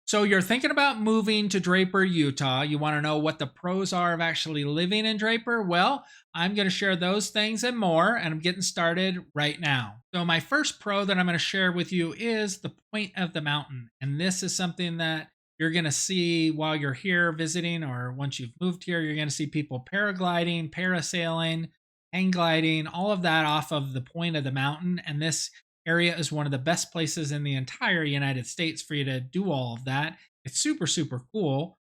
So you're thinking about moving to Draper, Utah. You want to know what the pros are of actually living in Draper? Well, I'm going to share those things and more, and I'm getting started right now. So, my first pro that I'm going to share with you is the point of the mountain. And this is something that you're going to see while you're here visiting, or once you've moved here, you're going to see people paragliding, parasailing, hang gliding, all of that off of the point of the mountain. And this area is one of the best places in the entire United States for you to do all of that. It's super, super cool.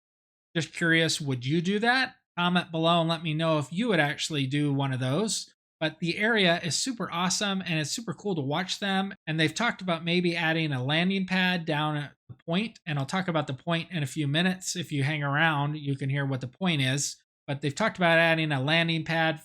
Just curious, would you do that? Comment below and let me know if you would actually do one of those. But the area is super awesome and it's super cool to watch them. And they've talked about maybe adding a landing pad down at the point. And I'll talk about the point in a few minutes. If you hang around, you can hear what the point is. But they've talked about adding a landing pad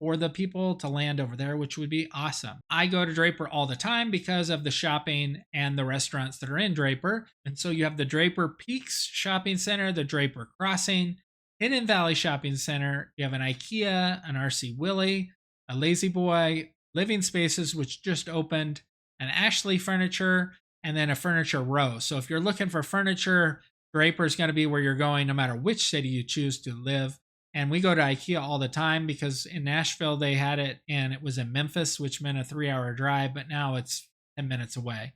for the people to land over there, which would be awesome. I go to Draper all the time because of the shopping and the restaurants that are in Draper. And so you have the Draper Peaks Shopping Center, the Draper Crossing, Hidden Valley Shopping Center. You have an IKEA, an RC Willie, a Lazy Boy, Living Spaces, which just opened, an Ashley Furniture, and then a Furniture Row. So if you're looking for furniture, Draper is going to be where you're going no matter which city you choose to live. And we go to IKEA all the time because in Nashville they had it and it was in Memphis, which meant a 3-hour drive, but now it's 10 minutes away.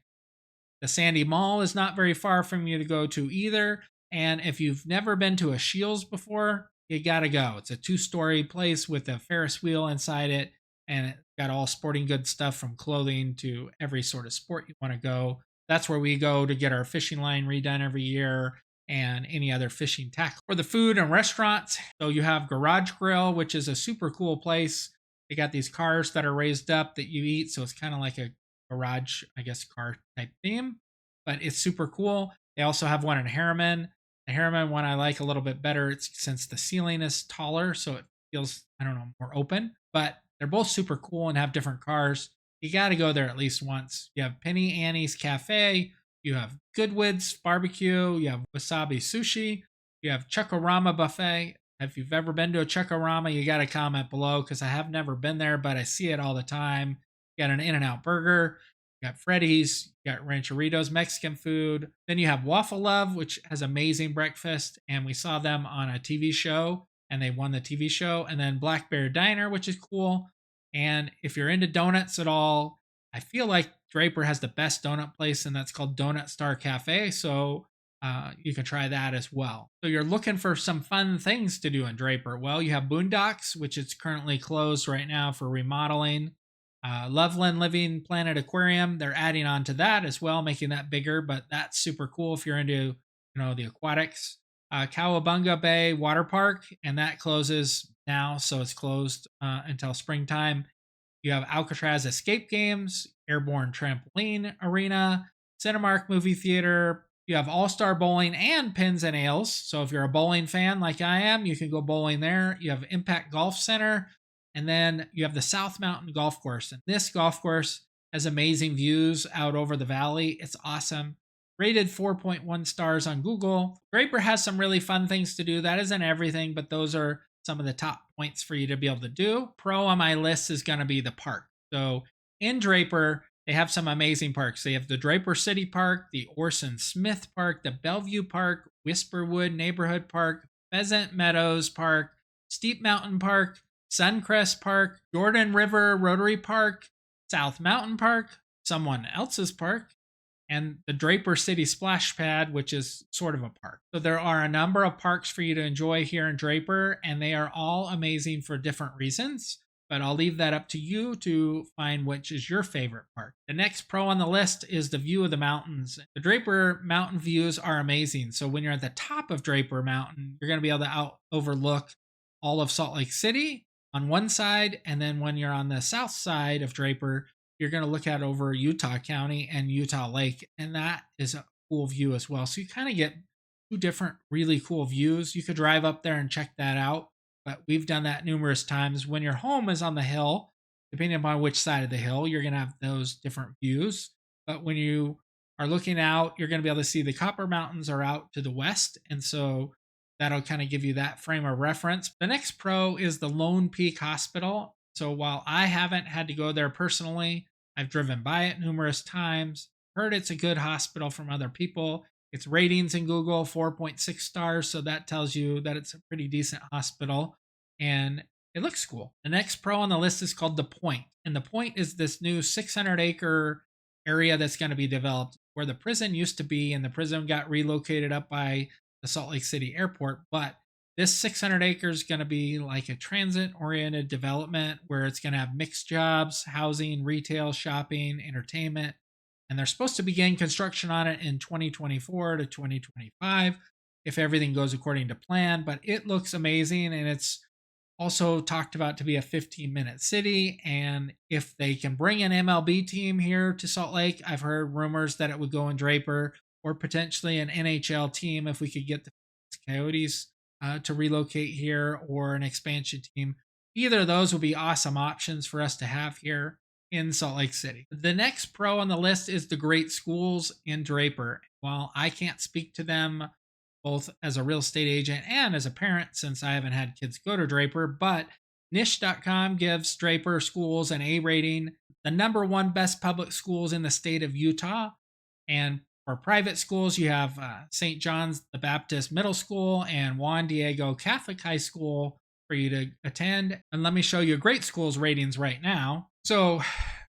The Sandy Mall is not very far from you to go to either. And if you've never been to a Shields before, you gotta go. It's a 2-story place with a Ferris wheel inside it, and it's got all sporting goods stuff from clothing to every sort of sport you want to go. That's where we go to get our fishing line redone every year and any other fishing tackle. For the food and restaurants, so you have Garage Grill, which is a super cool place. They got these cars that are raised up that you eat, so it's kind of like a garage, I guess, car type theme, but it's super cool. They also have one in Harriman. The Harriman one I like a little bit better. It's since the ceiling is taller, so it feels, I don't know, more open, but they're both super cool and have different cars. You got to go there at least once. You have Penny Annie's Cafe, you have Goodwood's Barbecue, you have Wasabi Sushi, you have Chuckarama Buffet. If you've ever been to a Chuckarama, you got to comment below because I have never been there, but I see it all the time. You got an In-N-Out Burger, you got Freddy's, you got Rancheritos Mexican food. Then you have Waffle Love, which has amazing breakfast, and we saw them on a TV show, and they won the TV show. And then Black Bear Diner, which is cool. And if you're into donuts at all, I feel like Draper has the best donut place, and that's called Donut Star Cafe. So you can try that as well. So you're looking for some fun things to do in Draper. Well, you have Boondocks, which is currently closed right now for remodeling. Loveland Living Planet Aquarium, they're adding on to that as well, making that bigger, but that's super cool if you're into, the aquatics. Cowabunga Bay Water Park, and that closes now, so it's closed until springtime. You have Alcatraz Escape Games, Airborne Trampoline Arena, Cinemark Movie Theater. You have All Star Bowling and Pins and Ales. So if you're a bowling fan like I am, you can go bowling there. You have Impact Golf Center. And then you have the South Mountain Golf Course. And this golf course has amazing views out over the valley. It's awesome. Rated 4.1 stars on Google. Draper has some really fun things to do. That isn't everything, but those are some of the top points for you to be able to do. Pro on my list is going to be the park. So in Draper, they have some amazing parks. They have the Draper City Park, the Orson Smith Park, the Bellevue Park, Whisperwood Neighborhood Park, Pheasant Meadows Park, Steep Mountain Park, Suncrest Park, Jordan River Rotary Park, South Mountain Park, someone else's park, and the Draper City Splash Pad, which is sort of a park. So there are a number of parks for you to enjoy here in Draper, and they are all amazing for different reasons. But I'll leave that up to you to find which is your favorite park. The next pro on the list is the view of the mountains. The Draper mountain views are amazing. So when you're at the top of Draper Mountain, you're going to be able to overlook all of Salt Lake City on one side, and then when you're on the south side of Draper, you're going to look out over Utah County and Utah Lake, and that is a cool view as well. So you kind of get two different really cool views. You could drive up there and check that out, but we've done that numerous times. When your home is on the hill, depending upon which side of the hill, you're going to have those different views. But when you are looking out, you're going to be able to see the Copper Mountains are out to the west, and so that'll kind of give you that frame of reference. The next pro is the Lone Peak Hospital. So while I haven't had to go there personally, I've driven by it numerous times, heard it's a good hospital from other people. Its ratings in Google 4.6 stars, so that tells you that it's a pretty decent hospital, and it looks cool. The next pro on the list is called The Point, and The Point is this new 600-acre area that's going to be developed where the prison used to be, and the prison got relocated up by the Salt Lake City airport. But this 600 acres is going to be like a transit oriented development where it's going to have mixed jobs, housing, retail, shopping, entertainment. And they're supposed to begin construction on it in 2024 to 2025 if everything goes according to plan. But it looks amazing, and it's also talked about to be a 15-minute city. And if they can bring an MLB team here to Salt Lake, I've heard rumors that it would go in Draper, or potentially an NHL team if we could get the Coyotes to relocate here, or an expansion team. Either of those would be awesome options for us to have here in Salt Lake City. The next pro on the list is the great schools in Draper. While I can't speak to them both as a real estate agent and as a parent since I haven't had kids go to Draper, but niche.com gives Draper schools an A rating, the number one best public schools in the state of Utah. And for private schools, you have St. John's the Baptist Middle School and Juan Diego Catholic High School for you to attend. And let me show you great schools ratings right now. So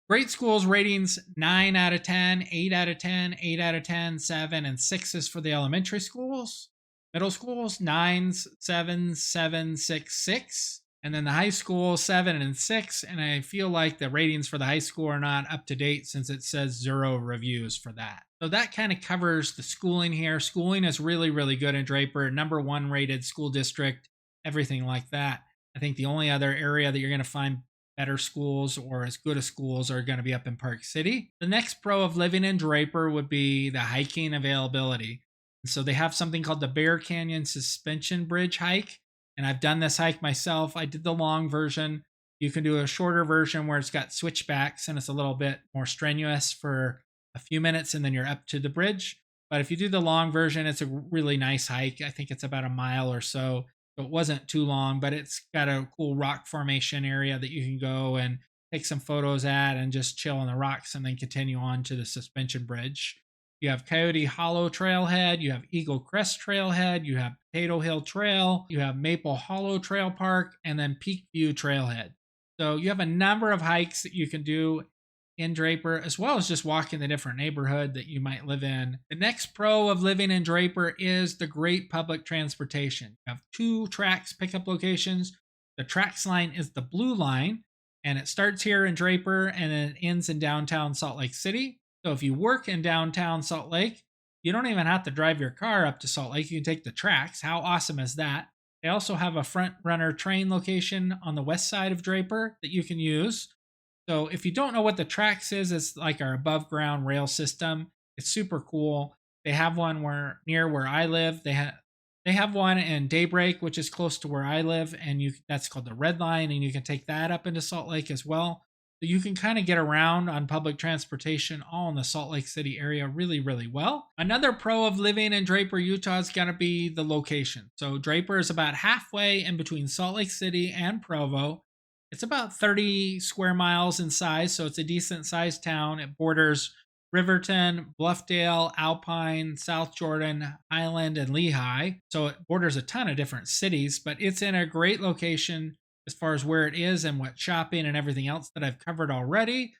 great schools ratings 9 out of 10, 8 out of 10, 8 out of 10, 7, and 6s for the elementary schools. Middle schools, 9s, 7s, 7, 6, 6. And then the high school, 7 and 6. And I feel like the ratings for the high school are not up to date since it says 0 reviews for that. So that kind of covers the schooling here. Schooling is really, really good in Draper. Number 1 rated school district, everything like that. I think the only other area that you're going to find better schools or as good as schools are going to be up in Park City. The next pro of living in Draper would be the hiking availability. So they have something called the Bear Canyon Suspension Bridge hike. And I've done this hike myself. I did the long version. You can do a shorter version where it's got switchbacks and it's a little bit more strenuous for a few minutes and then you're up to the bridge. But if you do the long version, it's a really nice hike. I think it's about a mile or so. So it wasn't too long, but it's got a cool rock formation area that you can go and take some photos at and just chill on the rocks and then continue on to the suspension bridge. You have Coyote Hollow Trailhead, you have Eagle Crest Trailhead, you have Potato Hill Trail, you have Maple Hollow Trail Park, and then Peak View Trailhead. So you have a number of hikes that you can do in Draper, as well as just walk in the different neighborhood that you might live in. The next pro of living in Draper is the great public transportation. You have 2 TRAX pickup locations. The TRAX line is the blue line, and it starts here in Draper and then it ends in downtown Salt Lake City. So if you work in downtown Salt Lake, you don't even have to drive your car up to Salt Lake. You can take the TRAX. How awesome is that? They also have a front runner train location on the west side of Draper that you can use. So if you don't know what the TRAX is, it's like our above ground rail system. It's super cool. They have one near where I live. They have one in Daybreak, which is close to where I live, and that's called the Red Line, and you can take that up into Salt Lake as well. So you can kind of get around on public transportation all in the Salt Lake City area really, really well. Another pro of living in Draper, Utah is going to be the location. So Draper is about halfway in between Salt Lake City and Provo. It's about 30 square miles in size, so it's a decent sized town. It borders Riverton, Bluffdale, Alpine, South Jordan, Highland, and Lehigh. So it borders a ton of different cities, but it's in a great location as far as where it is and what shopping and everything else that I've covered already.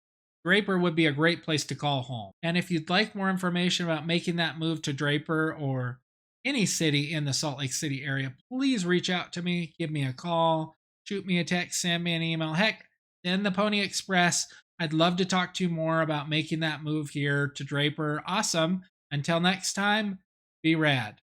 Draper would be a great place to call home. And if you'd like more information about making that move to Draper or any city in the Salt Lake City area, please reach out to me, give me a call, shoot me a text, send me an email. Heck, send the Pony Express. I'd love to talk to you more about making that move here to Draper. Awesome. Until next time, be rad.